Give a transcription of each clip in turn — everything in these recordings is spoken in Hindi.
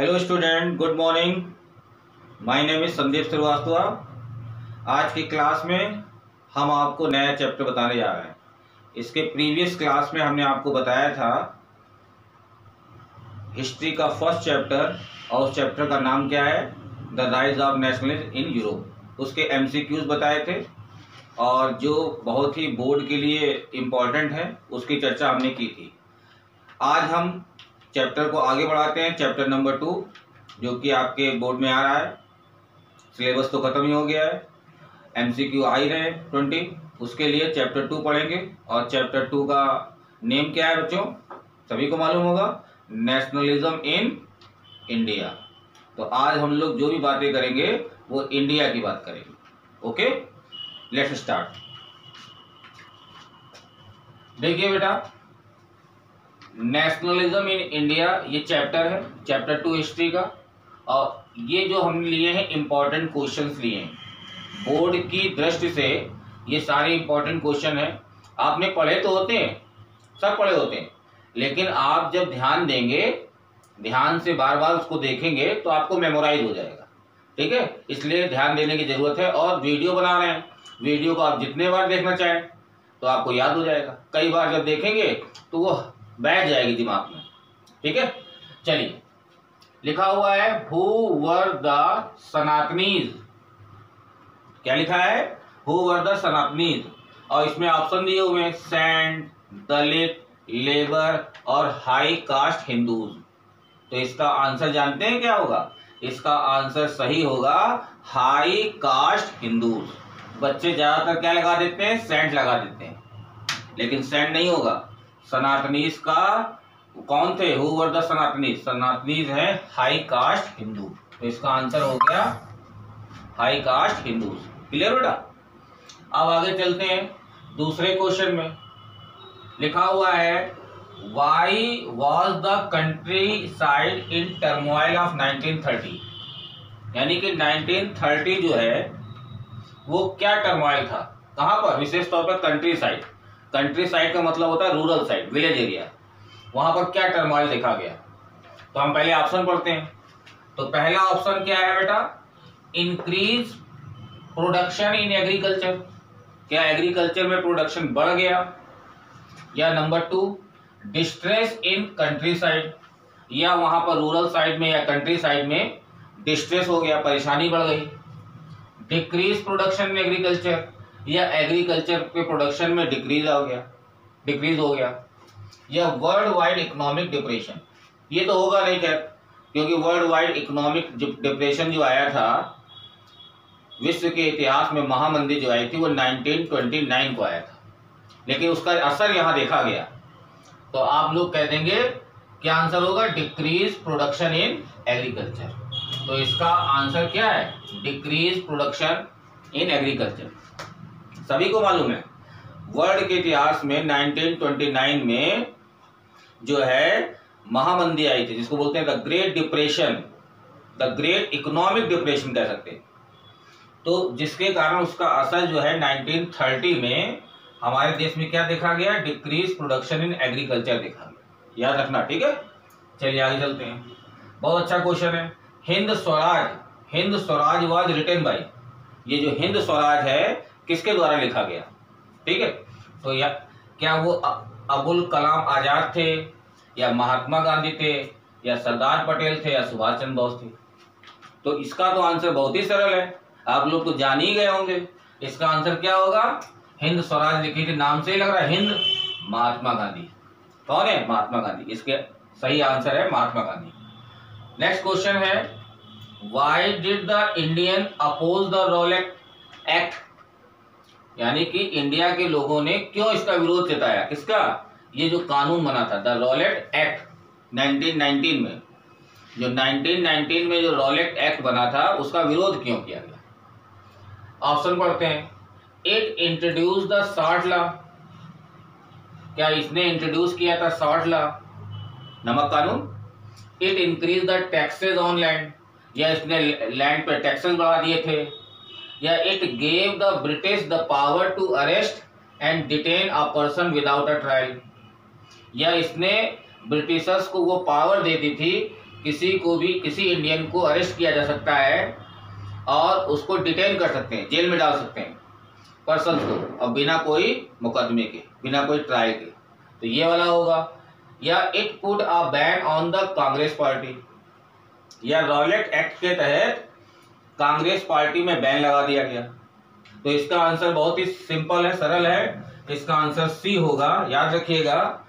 Hello student, good morning. My name is Sandeep Shrivastava. आज की क्लास में हम आपको नया चैप्टर बताने जा रहे हैं। इसके प्रीवियस क्लास में हमने आपको बताया था हिस्ट्री का फर्स्ट चैप्टर, और उस चैप्टर का नाम क्या है, the rise of nationalism in Europe. उसके एमसीक्यूज बताए थे और जो बहुत ही बोर्ड के लिए इम्पोर्टेंट है उसकी चर्चा हमने की थी। आज हम चैप्टर को आगे बढ़ाते हैं, चैप्टर नंबर 2 जो कि आपके बोर्ड में आ रहा है। सिलेबस तो खत्म ही हो गया है, एमसीक्यू आ ही रहे हैं 20। उसके लिए चैप्टर 2 पढ़ेंगे और चैप्टर 2 का नेम क्या है बच्चों, सभी को मालूम होगा, नेशनलिज्म इन इंडिया। तो आज हम लोग जो भी बातें करेंगे वो इंडिया की बात करेंगे। Okay, let's start. देखिए बेटा, नेशनलिज्म इन इंडिया ये चैप्टर है, चैप्टर 2 हिस्ट्री का। और ये जो हमने लिए हैं इंपॉर्टेंट क्वेश्चंस लिए हैं बोर्ड की दृष्टि से। ये सारे इंपॉर्टेंट क्वेश्चन हैं, आपने पढ़े तो होते हैं, सब पढ़े होते हैं, लेकिन आप जब ध्यान देंगे, ध्यान से बार बार उसको देखेंगे तो आपको मेमोराइज हो जाएगा। ठीक है, इसलिए ध्यान देने की जरूरत है। और वीडियो बना रहे हैं, वीडियो को आप जितने बार देखना चाहें तो आपको याद हो जाएगा। कई बार जब देखेंगे तो वो बैठ जाएगी दिमाग में। ठीक है, चलिए, लिखा हुआ है हु वर द सनातनीज। क्या लिखा है, हु वर द सनातनीज, और इसमें ऑप्शन दिए हुए हैं सैंड, दलित, लेबर और हाई कास्ट हिंदूज। तो इसका आंसर जानते हैं क्या होगा? इसका आंसर सही होगा हाई कास्ट हिंदूज। बच्चे ज्यादातर क्या लगा देते हैं, सैंड लगा देते हैं, लेकिन सैंड नहीं होगा। सनातनीज का कौन थे, हु वर द सनातनीज? सनातनीज है हाई कास्ट हिंदू। तो इसका आंसर हो गया हाई कास्ट हिंदूज। क्लियर बेटा? अब आगे चलते हैं दूसरे क्वेश्चन में। लिखा हुआ है why was the country side in turmoil of 1930। यानी कि 1930 जो है वो क्या टर्मोइल था, कहां पर, विशेष तौर पर कंट्री साइड। कंट्री साइड का मतलब होता है रूरल साइड, विलेज एरिया। वहां पर क्या टर्मोइल देखा गया? तो हम पहले ऑप्शन पढ़ते हैं। तो पहला ऑप्शन क्या है बेटा, इंक्रीज प्रोडक्शन इन एग्रीकल्चर। क्या एग्रीकल्चर में प्रोडक्शन बढ़ गया? या number 2 distress in country side, या वहां पर रूरल साइड में या कंट्री साइड में डिस्ट्रेस हो गया, परेशानी बढ़ गई। डिक्रीज प्रोडक्शन इन एग्रीकल्चर, या एग्रीकल्चर के प्रोडक्शन में डिक्रीज हो गया। या वर्ल्ड वाइड इकोनॉमिक डिप्रेशन। ये तो होगा नहीं खैर, क्योंकि वर्ल्ड वाइड इकोनॉमिक डिप्रेशन जो आया था विश्व के इतिहास में, महामंदी जो आई थी वो 1929 को आया था, लेकिन उसका असर यहाँ देखा गया। तो आप लोग कह देंगे क्या आंसर होगा, डिक्रीज प्रोडक्शन इन एग्रीकल्चर। तो इसका आंसर क्या है, डिक्रीज प्रोडक्शन इन एग्रीकल्चर। सभी को मालूम है वर्ल्ड के इतिहास में 1929 में जो है महामंदी आई थी, जिसको बोलते हैं the great depression, the great economic depression कह सकते हैं। तो जिसके कारण उसका असर जो है 1930 में हमारे देश में क्या देखा गया, डिक्रीज प्रोडक्शन इन एग्रीकल्चर देखा गया। याद रखना, ठीक है। चलिए आगे चलते हैं। बहुत अच्छा क्वेश्चन है। Hind Swaraj was written by. ये जो हिंद स्वराज है किसके द्वारा लिखा गया? ठीक है, तो क्या वो अबुल कलाम आजाद थे, या महात्मा गांधी थे, या सरदार पटेल थे, या सुभाष चंद्र बोस थे? तो इसका तो आंसर बहुत ही सरल है, आप लोग तो जान ही गए होंगे। इसका आंसर क्या होगा, हिंद स्वराज लिखी थी, नाम से ही लग रहा है हिंद, महात्मा गांधी। कौन है, महात्मा गांधी। इसके सही आंसर है महात्मा गांधी। नेक्स्ट क्वेश्चन है why did the Indian oppose the Rowlatt Act. यानी कि इंडिया के लोगों ने क्यों इसका विरोध जताया? किसका? ये जो कानून बना था द रॉलेट एक्ट 1919 में, जो 1919 में जो रॉलेट एक्ट बना था उसका विरोध क्यों किया गया? ऑप्शन पढ़ते हैं। It introduce the salt law. क्या इसने इंट्रोड्यूस किया था सॉल्ट लॉ, नमक कानून? It increase the taxes on land, या इसने लैंड पर टैक्सेस बढ़ा दिए थे? या it gave the British the power to arrest and detain a person without a trial, या इसने ब्रिटिशर्स को वो पावर दे दी थी किसी को भी, किसी इंडियन को अरेस्ट किया जा सकता है और उसको डिटेन कर सकते हैं, जेल में डाल सकते हैं पर्सन को, और बिना कोई मुकदमे के, बिना कोई ट्रायल के। तो ये वाला होगा। या it put a ban on the Congress party, या रॉलेट एक्ट के तहत कांग्रेस पार्टी में बैन लगा दिया गया। तो इसका आंसर बहुत ही सिंपल है, सरल है। इसका आंसर सी होगा। याद रखिएगा,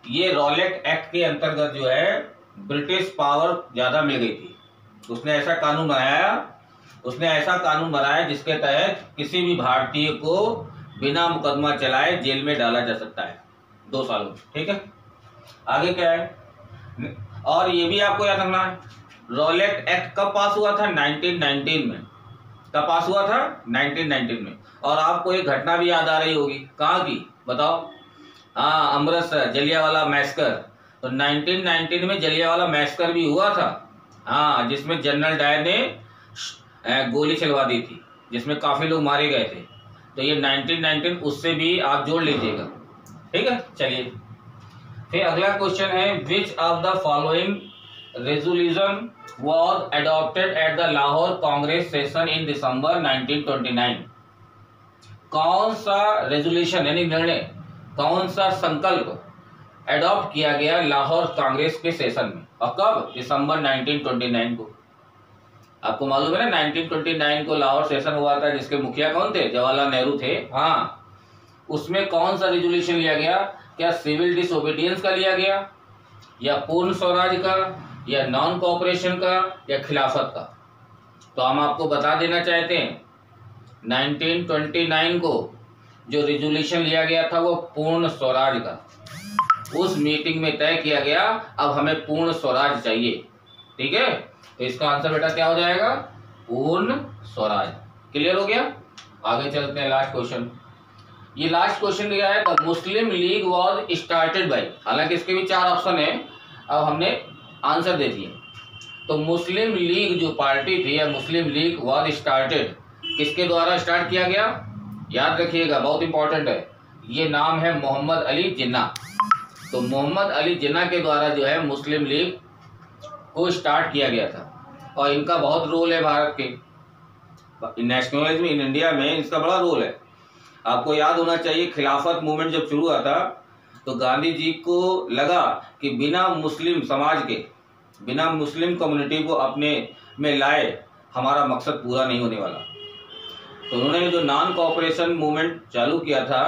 ये रॉलेट एक्ट के अंतर्गत जो है ब्रिटिश पावर ज्यादा मिल गई थी। उसने ऐसा कानून बनाया जिसके तहत किसी भी भारतीय को बिना मुकदमा चलाए जेल में डाला जा सकता है 2 सालों। ठीक है, आगे क्या है, और ये भी आपको याद रखना है, रॉलेट एक्ट कब पास हुआ था? 1919 में। कब पास हुआ था? 1919 में। और आपको एक घटना भी याद आ रही होगी, कहाँ की बताओ? हाँ, अमृतसर, जलियांवाला मैस्कर। तो 1919 में जलियांवाला मैस्कर भी हुआ था। हाँ, जिसमें जनरल डायर ने गोली चलवा दी थी, जिसमें काफी लोग मारे गए थे। तो ये 1919 उससे भी आप जोड़ लीजिएगा। ठीक है, चलिए फिर अगला क्वेश्चन है, which of the following resolution was adopted at the Lahore Congress session in December 1929? कौन सा रेजोल्यूशन यानी निर्णय, कौन सा संकल्प एडॉप्ट किया गया लाहौर कांग्रेस के सेशन में, और कब? दिसंबर 1929 को। आपको मालूम है ना 1929 को लाहौर सेशन हुआ था, जिसके मुखिया कौन थे? जवाहरलाल नेहरू थे। हाँ, उसमें कौन सा रेजोल्यूशन लिया गया? क्या सिविल डिसओबीडियंस का लिया गया, या पूर्ण स्वराज का, या नॉन कोऑपरेशन का, या खिलाफत का? तो हम आपको बता देना चाहते हैं 1929 को जो रिजोल्यूशन लिया गया था वो पूर्ण स्वराज का। उस मीटिंग में तय किया गया अब हमें पूर्ण स्वराज चाहिए। ठीक है, तो इसका आंसर बेटा क्या हो जाएगा? पूर्ण स्वराज। क्लियर हो गया? आगे चलते हैं, लास्ट क्वेश्चन। ये लास्ट क्वेश्चन दिया है, the Muslim league was started by, हालांकि इसके भी 4 ऑप्शन है, अब हमने आंसर दे दिए। तो मुस्लिम लीग जो पार्टी थी, या मुस्लिम लीग वॉज स्टार्टेड, किसके द्वारा स्टार्ट किया गया? याद रखिएगा, बहुत इंपॉर्टेंट है, ये नाम है मोहम्मद अली जिन्ना। तो मोहम्मद अली जिन्ना के द्वारा जो है मुस्लिम लीग को स्टार्ट किया गया था, और इनका बहुत रोल है भारत के नेशनलिज्म इन इंडिया में, इसका बड़ा रोल है। आपको याद होना चाहिए, खिलाफत मूवमेंट जब शुरू हुआ था तो गांधी जी को लगा कि बिना मुस्लिम समाज के, बिना मुस्लिम कम्युनिटी को अपने में लाए हमारा मकसद पूरा नहीं होने वाला। तो उन्होंने जो नॉन कोऑपरेशन मूवमेंट चालू किया था,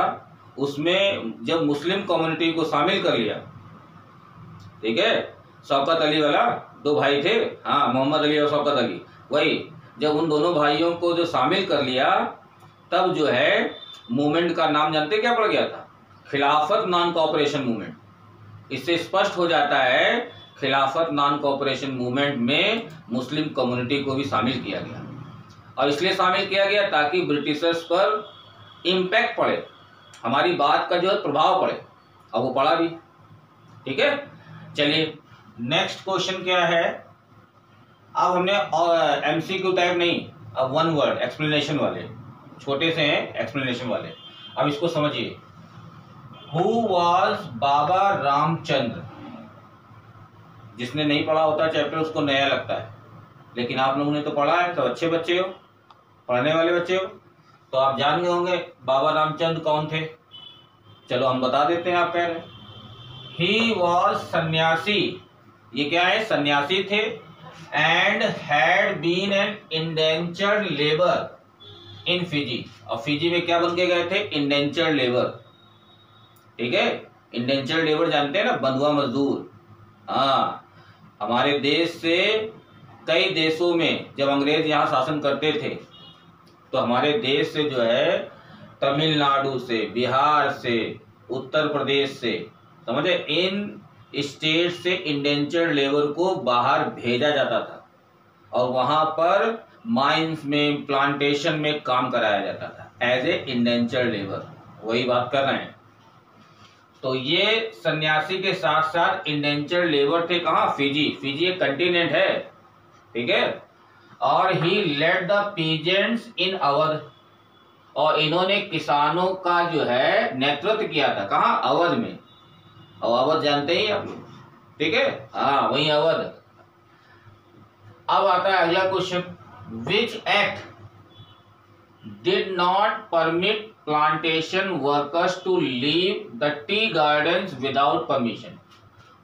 उसमें जब मुस्लिम कम्युनिटी को शामिल कर लिया, ठीक है, शौकत अली वाला 2 भाई थे, हाँ, मोहम्मद अली और शौकत अली, वही, जब उन दोनों भाइयों को जो शामिल कर लिया, तब जो है मूवमेंट का नाम जानते क्या पड़ गया था? खिलाफत नॉन कोऑपरेशन मूवमेंट। इससे स्पष्ट हो जाता है खिलाफत नॉन कोऑपरेशन मूवमेंट में मुस्लिम कम्युनिटी को भी शामिल किया गया, और इसलिए शामिल किया गया ताकि ब्रिटिशर्स पर इम्पैक्ट पड़े, हमारी बात का जो है प्रभाव पड़े, और वो पड़ा भी। ठीक है, चलिए नेक्स्ट क्वेश्चन क्या है। अब हमने MCQ टाइप नहीं, अब 1 वर्ड एक्सप्लेनेशन वाले, छोटे से हैं एक्सप्लेनेशन वाले। अब इसको समझिए, हु वाज बाबा रामचंद्र। जिसने नहीं पढ़ा होता चैप्टर उसको नया लगता है, लेकिन आप लोगों ने तो पढ़ा है, तो अच्छे बच्चे हो, पढ़ने वाले बच्चे हो, तो आप जान गए होंगे बाबा रामचंद्र कौन थे। चलो हम बता देते हैं, आप कह रहे ही वॉज सन्यासी। ये क्या है? सन्यासी थे। And had been an indentured labour in Fiji. और फिजी में क्या बन के गए थे? Indentured labour. ठीक है, इंडेंचर्ड लेबर जानते हैं ना, बंधुआ मजदूर। हाँ, हमारे देश से कई देशों में जब अंग्रेज यहाँ शासन करते थे, तो हमारे देश से जो है तमिलनाडु से, बिहार से, उत्तर प्रदेश से, समझे, इन स्टेट से इंडेंचर्ड लेबर को बाहर भेजा जाता था, और वहां पर माइंस में, प्लांटेशन में काम कराया जाता था एज ए इंडेंचर्ड लेबर। वही बात कर रहे हैं। तो ये सन्यासी के साथ साथ इंडेंचर्ड लेबर थे। कहाँ? फिजी। फिजी एक कंटिनेंट है, ठीक है। और ही लेड द पीजेंट्स इन अवध। और इन्होंने किसानों का जो है नेतृत्व किया था। कहाँ? अवध में। और अवध जानते ही आप, ठीक है, हाँ, वही अवध। अब आता है अगला question, which act did not permit plantation workers to leave the tea gardens without permission.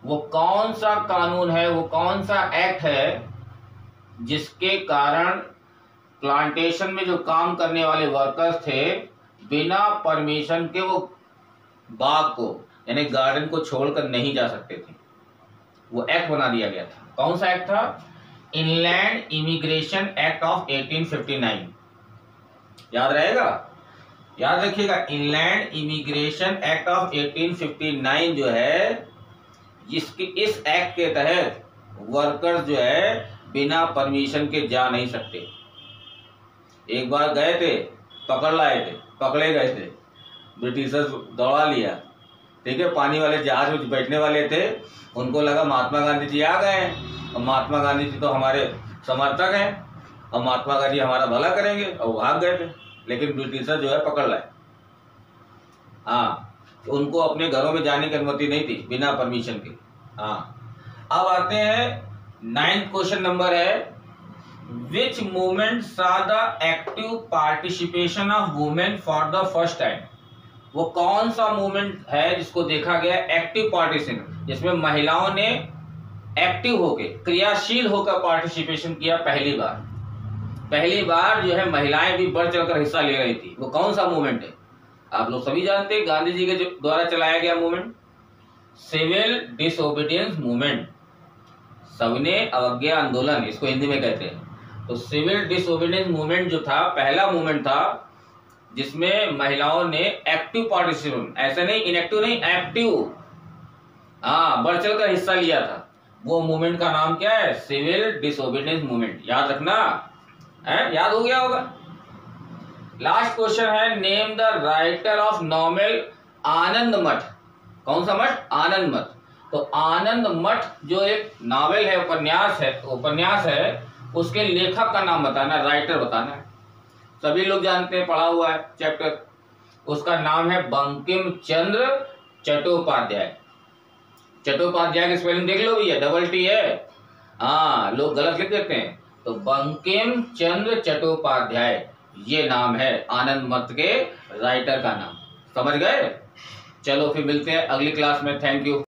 वो कौन सा कानून है, वो कौन सा एक्ट है जिसके कारण प्लांटेशन में जो काम करने वाले वर्कर्स थे बिना परमिशन के वो बाग को यानी गार्डन को छोड़कर नहीं जा सकते थे। वो एक्ट बना दिया गया था। कौन सा एक्ट था? Inland immigration act of 1859। याद रहेगा, याद रखिएगा, इनलैंड इमिग्रेशन एक्ट ऑफ 1859 जो है, जिसके इस एक्ट के तहत वर्कर्स जो है बिना परमिशन के जा नहीं सकते। एक बार गए थे, पकड़े गए थे, ब्रिटिशर्स दौड़ा लिया, ठीक है। पानी वाले जहाज में बैठने वाले थे, उनको लगा महात्मा गांधी जी आ गए और महात्मा गांधी जी तो हमारे समर्थक हैं और महात्मा गांधी हमारा भला करेंगे, और वो भाग गए थे। लेकिन ब्रिटिशर जो है पकड़ लाए। हाँ, तो उनको अपने घरों में जाने की अनुमति नहीं थी बिना परमिशन के। हाँ, अब आते हैं 9th क्वेश्चन नंबर है, विच movement saw the active participation of women for the first time। वो कौन सा मूवमेंट है जिसको देखा गया एक्टिव पार्टिसिपेशन, जिसमें महिलाओं ने एक्टिव होकर, क्रियाशील होकर पार्टिसिपेशन किया पहली बार जो है महिलाएं भी बढ़ चढ़कर हिस्सा ले रही थी। वो कौन सा मूवमेंट है? आप लोग सभी जानते हैं, गांधी जी के द्वारा चलाया गया मूवमेंट, सिविल डिसओबीडियंस मूवमेंट, सविनय अवज्ञा आंदोलन इसको हिंदी में कहते हैं। तो सिविल डिसओबीडियंस मूवमेंट जो था, पहला मूवमेंट था जिसमें महिलाओं ने एक्टिव पार्टिसिपेशन, ऐसे नहीं इनएक्टिव नहीं, एक्टिव, हाँ, बढ़ चढ़कर हिस्सा लिया था। वो मूवमेंट का नाम क्या है? Civil disobedience movement. याद रखना है, याद हो गया होगा। लास्ट क्वेश्चन है, name the writer of novel Anand Math. कौन सा मठ? आनंद मठ। तो आनंद मठ जो एक नॉवेल है, उपन्यास है, उसके लेखक का नाम बताना, राइटर बताना है। सभी लोग जानते हैं, पढ़ा हुआ है चैप्टर। उसका नाम है बंकिम चंद्र चट्टोपाध्याय। चट्टोपाध्याय की स्पेलिंग देख लो भैया, डबल टी है। हाँ, लोग गलत लिख देते हैं। तो बंकिम चंद्र चट्टोपाध्याय ये नाम है आनंद मठ के राइटर का नाम। समझ गए? चलो फिर मिलते हैं अगली क्लास में। Thank you.